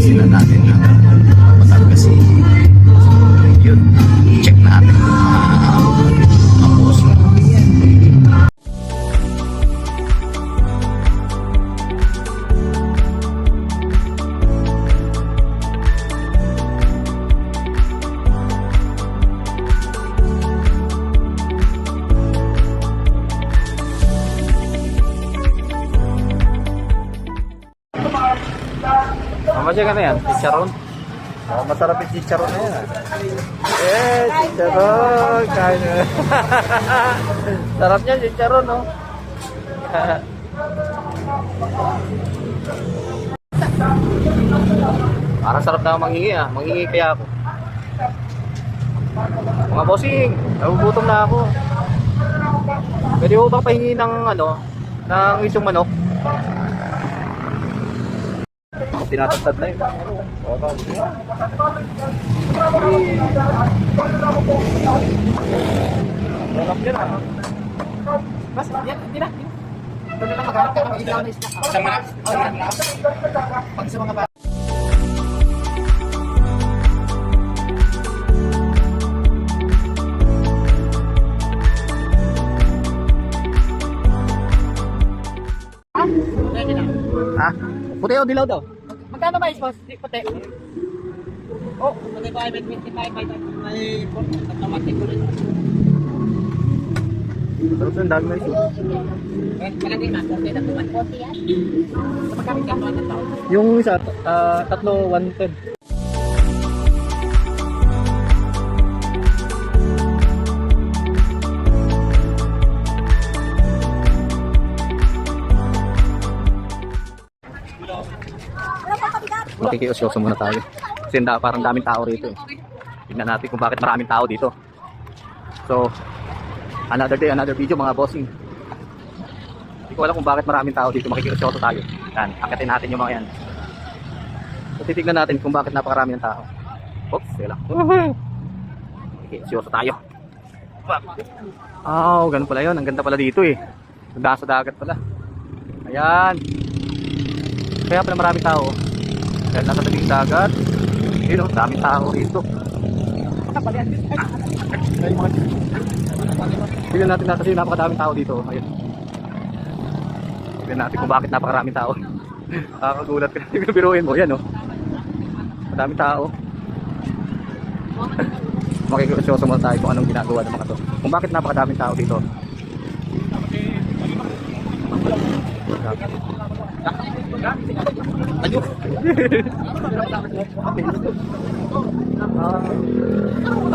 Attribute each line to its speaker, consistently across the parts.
Speaker 1: sila natin ng Batangas City. So yun, check natin mga boss.
Speaker 2: Masya ka na yan, chicharon. Oh, masarap yung chicharon na yan. Chicharon! Kain na. Sarap niya, chicharon, no? Parang sarap na manghingi, ah. Manghingi kaya ako. Mga bossing, nagugutom na ako. Pwede ko bang pahingi ng, ng isang manok? Tinatagtad na yun. Malap yun, ah.
Speaker 3: Mas, yan, hindi na. Ito na lang maghanap ka ng ilaw na isda. Sa mga? Pag sa mga bata.
Speaker 2: Ha? Puti o dilaw daw?
Speaker 3: Magkano ba boss? Puti. Oh, puti ko ay 25 may automatic ko rin.
Speaker 2: Pero ang dami na ito.
Speaker 3: Malagay na, puti na tuman. Puti yan? Sa magkamit ka mga tao?
Speaker 2: Yung isa, tatlo 110. Makikiusyoso muna tayo. Kasi parang daming tao rito eh. Tignan natin kung bakit maraming tao dito. So, another day, another video mga bossing. Hindi ko alam kung bakit maraming tao dito. Makikiusyoso tayo. Yan, akitin natin yung mga yan. So, titignan natin kung bakit napakarami ng tao. Oops, sige lang. Makikiusyoso tayo. Oh, ganun pala yun. Ang ganda pala dito eh. Ganda sa dagat pala. Ayan. Kaya pala maraming tao. Dahil nasa tabing dagat. Yun o, daming tao rito. Tignan natin kasi napakadaming tao dito. Ayun. Tignan natin kung bakit napakaraming tao. Nakakagulat ka. Biruin mo, yan o. Madaming tao. Makikiusyoso muna tayo kung anong ginagawa ng mga to. Kung bakit napakadaming tao dito.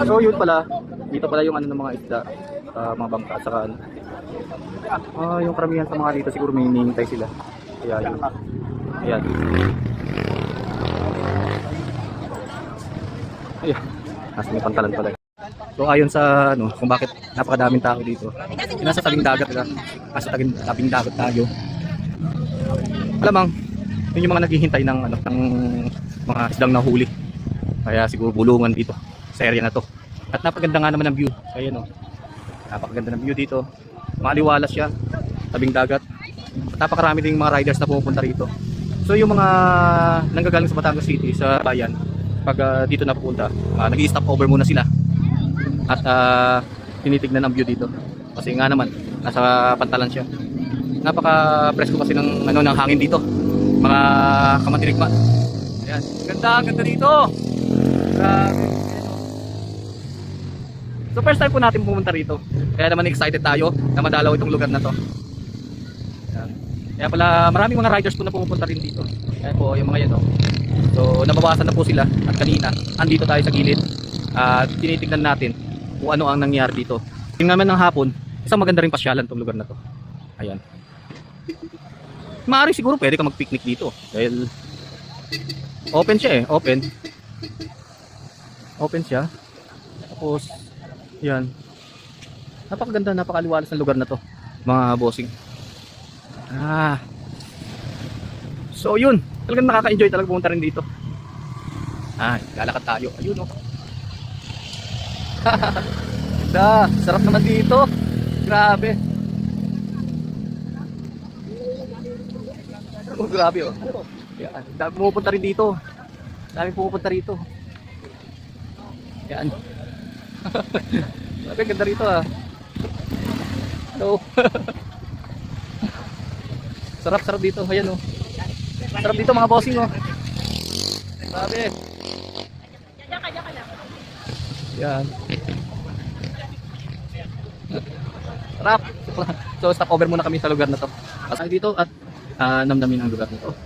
Speaker 2: So yun pala, dito pala yung ng mga isda, mga bangka saka yung karamihan sa mga dito siguro may hinihintay sila. Ayan. Ayan. Ayan. Nasa may pantalan pala. So ayon sa kung bakit napakadaming tao dito. Nasa tabing dagat ka. Nasa tabing dagat tayo. Alamang yun yung mga naghihintay ng ng mga isdang nahuli. Kaya siguro bulungan dito sa area na to. At napaganda nga naman ang view. Ayan o. Napakaganda ng view dito. Maliwalas siya. Tabing dagat. At napakarami ding mga riders na pumupunta rito. So yung mga nanggagaling sa Batangas City, sa bayan, pag dito na pupunta, nag-i-stop over muna sila. At tinitignan ang view dito. Kasi nga naman, nasa pantalan siya. Napaka-presko kasi ng ng hangin dito. Mga kamandirigma. Ayan, ganda dito. Grabe. So first time po natin pumunta rito. Kaya naman excited tayo na madalaw itong lugar na to. Ayan. Kaya pala maraming mga riders po na pumupunta rin dito. Ayan po yung mga yan. So nabawasan na po sila. At kanina, andito tayo sa gilid. At tinitignan natin kung ano ang nangyari dito. Tingnan naman ng hapon, isang maganda rin pasyalan itong lugar na to. Ayan. Maaari siguro pwede ka mag-picnic dito dahil open siya eh, open siya. Tapos yan, napakaganda, napakaliwalas ng lugar na to mga bossing. So yun, talagang nakaka-enjoy talaga pumunta rin dito. Lalakad tayo, ayun o. Sarap naman dito, grabe. Grabe oh. Yan, pumupunta rin dito. Dami pumupunta rito. Yan. Sabi, ganda rito ah. Hello. Sarap dito. Ayan oh. Sarap dito mga bossing oh. Sabi. Yan. Sarap. So stop over muna kami sa lugar na to. Pasok dito at namdamin ang lugar nito.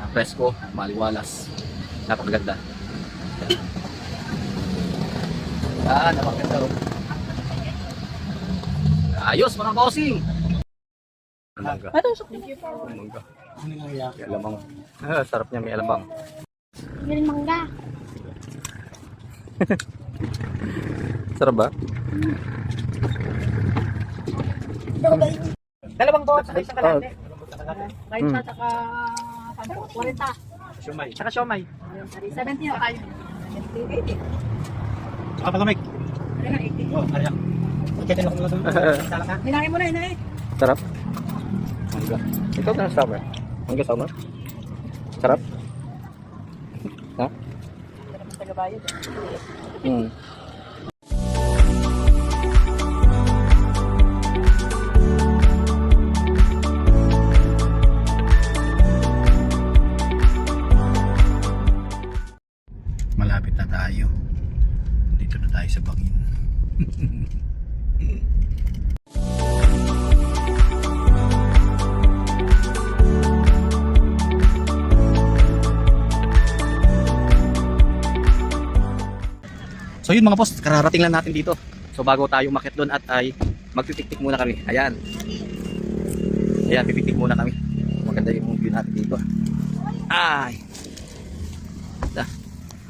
Speaker 2: Presko, maliwalas. Napakaganda. Napakaganda oh. Ayos mga bossing. Mangga. Mangga. May alamang. Sarap niya, may alamang.
Speaker 4: May mangga.
Speaker 2: Sarap ba?
Speaker 3: Dalawang box sa isang kalate.
Speaker 4: Kahit sa saka 40.
Speaker 3: Siomay. Tsaka siomay.
Speaker 4: 70 na tayo. 80.
Speaker 3: Tsaka palamig.
Speaker 4: Ano na 80?
Speaker 3: Oh, ariyak. Pagkaitin ako lang doon. Sala ka.
Speaker 4: Hinangin mo na, hinangin.
Speaker 2: Sarap. Mangga. Ikaw na summer. Mangga summer. Sarap. Ha?
Speaker 4: Tagabayad.
Speaker 2: Hmm.
Speaker 1: Malapit na tayo. Dito na tayo sa bangin.
Speaker 2: So yun mga boss, kararating lang natin dito. So bago tayo umakyat doon at ay magpipiknik muna kami. Ayan. Ayan, pipiknik muna kami. Maganda yung view natin dito. Ay.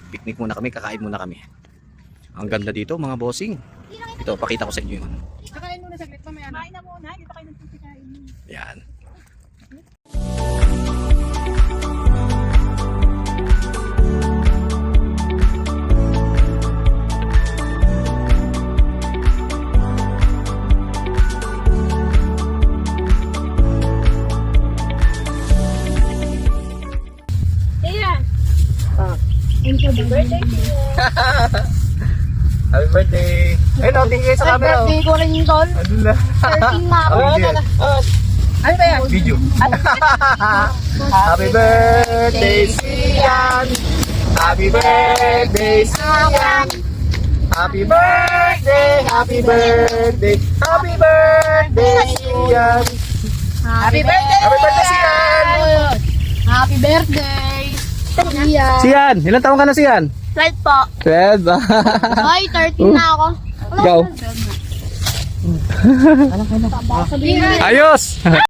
Speaker 2: Picnic muna kami, kakain muna kami. Ang ganda dito mga bossing. Ito, pakita ko sa inyo yun.
Speaker 4: Kakain muna saglit pa, may ano. Kain na muna, hindi pa kayo nagpipikain.
Speaker 2: Ayan.
Speaker 4: Ayan. Thank you, birthday to you.
Speaker 2: Happy birthday! Ayun o, tingin sa camera o.
Speaker 4: Birthday ko rin yung tol. 13 na ako. Ano ba yan?
Speaker 1: Video.
Speaker 2: Happy birthday, Sian! Happy birthday, Sian! Happy birthday! Happy birthday! Happy birthday, Sian!
Speaker 4: Happy birthday!
Speaker 2: Happy birthday, Sian!
Speaker 4: Happy birthday! Sian!
Speaker 2: Sian! Ilan taong ka na, Sian?
Speaker 4: 12 po.
Speaker 2: 12 ba?
Speaker 4: Ay, 13 na ako.
Speaker 2: Ikaw?
Speaker 4: Sabihin
Speaker 2: Ayos!